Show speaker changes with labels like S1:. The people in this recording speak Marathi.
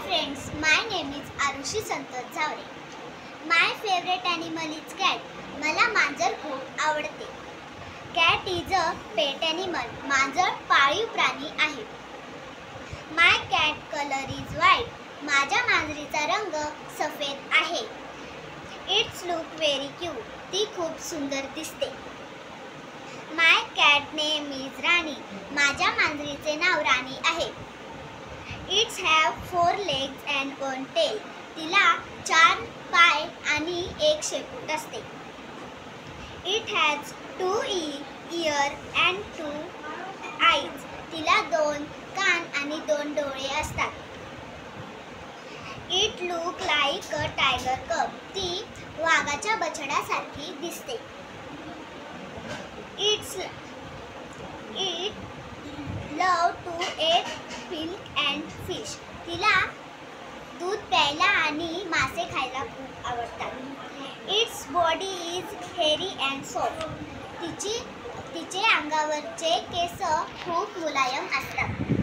S1: friends, my name is Arushi Santosh Zavre. My favorite animal is cat. मला मांजर खूप आवडते. Cat is a pet animal. मांजर पाळीव प्राणी आहे. My cat color is white. माझ्या मांजरीचा रंग सफेद आहे. It's look very cute. ती खूप सुंदर दिसते. My cat name is राणी. माझ्या मांजरीचे नाव राणी आहे. It have 4 legs and 1 tail. तिला 4 पाय आणि 1 शेपूट असते. It has 2 ears and 2 eyes. तिला 2 कान आणि 2 डोळे असतात. It look like a tiger cub. ती वाघाच्या बछड्यासारखी दिसते. It love to eat milk and fish. तिला दूध प्यायला आणि मासे खायला खूप आवडतात. Its body is hairy and soft. तिचे अंगावरचे केस खूप मुलायम असतात.